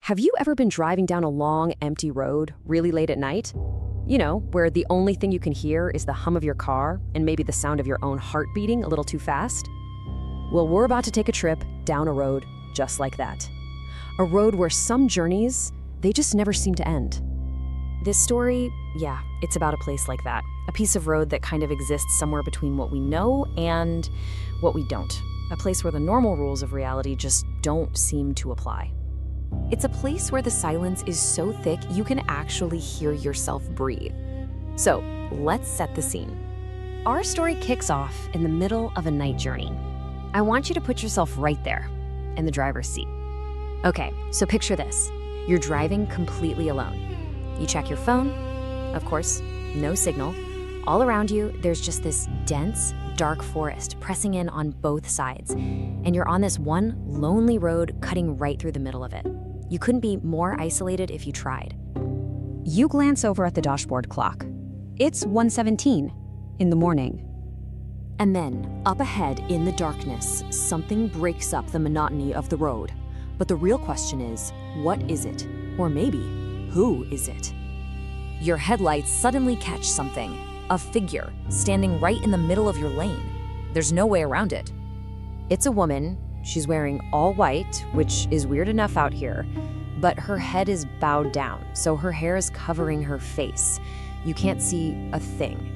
Have you ever been driving down a long, empty road really late at night? You know, where the only thing you can hear is the hum of your car and maybe the sound of your own heart beating a little too fast? Well, we're about to take a trip down a road just like that. A road where some journeys, they just never seem to end. This story, yeah, it's about a place like that. A piece of road that kind of exists somewhere between what we know and what we don't. A place where the normal rules of reality just don't seem to apply. It's a place where the silence is so thick you can actually hear yourself breathe. So, let's set the scene. Our story kicks off in the middle of a night journey. I want you to put yourself right there, in the driver's seat. Okay, so picture this. You're driving completely alone. You check your phone. Of course, no signal. All around you, there's just this dense, dark forest pressing in on both sides. And you're on this one lonely road cutting right through the middle of it. You couldn't be more isolated if you tried. You glance over at the dashboard clock. It's 1:17 in the morning. And then, up ahead in the darkness, something breaks up the monotony of the road. But the real question is, what is it? Or maybe, who is it? Your headlights suddenly catch something. A figure standing right in the middle of your lane. There's no way around it. It's a woman. She's wearing all white, which is weird enough out here, but her head is bowed down, so her hair is covering her face. You can't see a thing.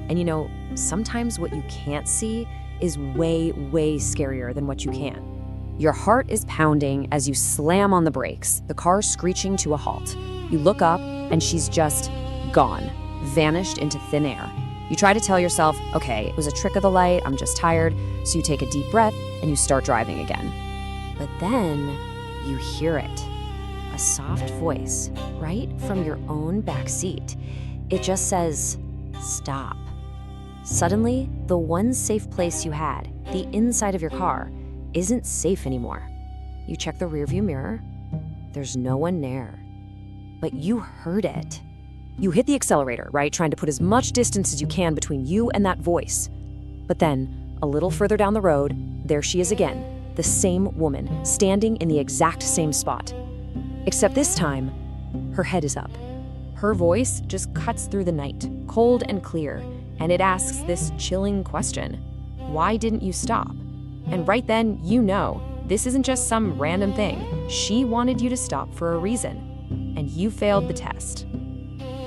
And you know, sometimes what you can't see is way, way scarier than what you can. Your heart is pounding as you slam on the brakes, the car screeching to a halt. You look up, and she's just gone. Vanished into thin air. You try to tell yourself, okay, it was a trick of the light, I'm just tired, so you take a deep breath and you start driving again. But then you hear it. A soft voice right from your own back seat. It just says, stop. Suddenly, the one safe place you had, the inside of your car, isn't safe anymore. You check the rearview mirror. There's no one there. But you heard it. You hit the accelerator, right? Trying to put as much distance as you can between you and that voice. But then, a little further down the road, there she is again, the same woman, standing in the exact same spot. Except this time, her head is up. Her voice just cuts through the night, cold and clear, and it asks this chilling question. Why didn't you stop? And right then, you know, this isn't just some random thing. She wanted you to stop for a reason, and you failed the test.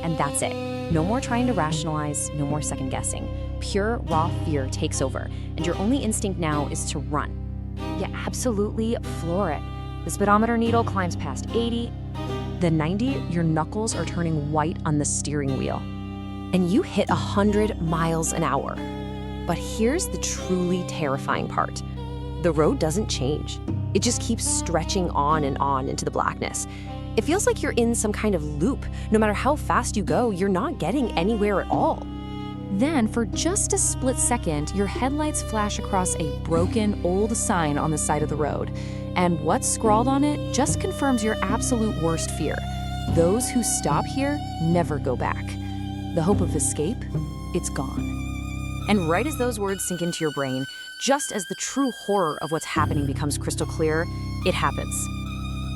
And that's it. No more trying to rationalize, no more second guessing. Pure, raw fear takes over, and your only instinct now is to run. You absolutely floor it. The speedometer needle climbs past 80. The 90, your knuckles are turning white on the steering wheel. And you hit 100 miles an hour. But here's the truly terrifying part. The road doesn't change. It just keeps stretching on and on into the blackness. It feels like you're in some kind of loop. No matter how fast you go, you're not getting anywhere at all. Then, for just a split second, your headlights flash across a broken, old sign on the side of the road. And what's scrawled on it just confirms your absolute worst fear. Those who stop here never go back. The hope of escape, it's gone. And right as those words sink into your brain, just as the true horror of what's happening becomes crystal clear, it happens.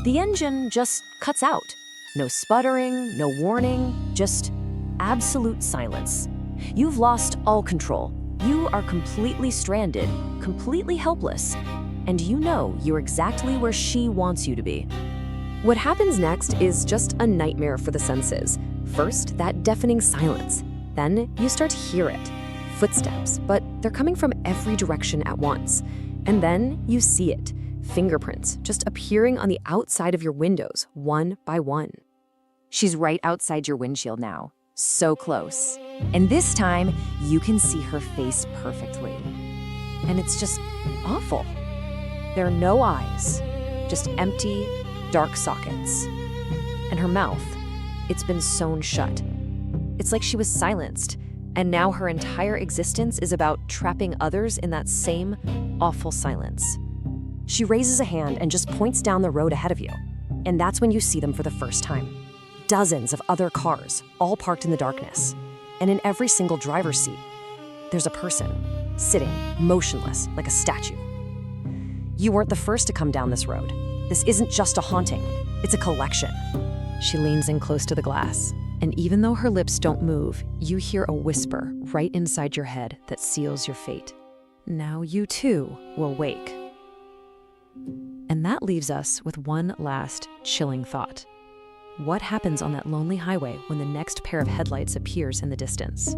The engine just cuts out. No sputtering, no warning, just absolute silence. You've lost all control. You are completely stranded, completely helpless, and you know you're exactly where she wants you to be. What happens next is just a nightmare for the senses. First, that deafening silence. Then you start to hear it. Footsteps, but they're coming from every direction at once. And then you see it. Fingerprints just appearing on the outside of your windows, one by one. She's right outside your windshield now, so close. And this time, you can see her face perfectly. And it's just awful. There are no eyes, just empty, dark sockets. And her mouth, it's been sewn shut. It's like she was silenced, and now her entire existence is about trapping others in that same awful silence. She raises a hand and just points down the road ahead of you. And that's when you see them for the first time. Dozens of other cars, all parked in the darkness. And in every single driver's seat, there's a person, sitting, motionless, like a statue. You weren't the first to come down this road. This isn't just a haunting. It's a collection. She leans in close to the glass, and even though her lips don't move, you hear a whisper right inside your head that seals your fate. Now you too will wake. And that leaves us with one last chilling thought. What happens on that lonely highway when the next pair of headlights appears in the distance?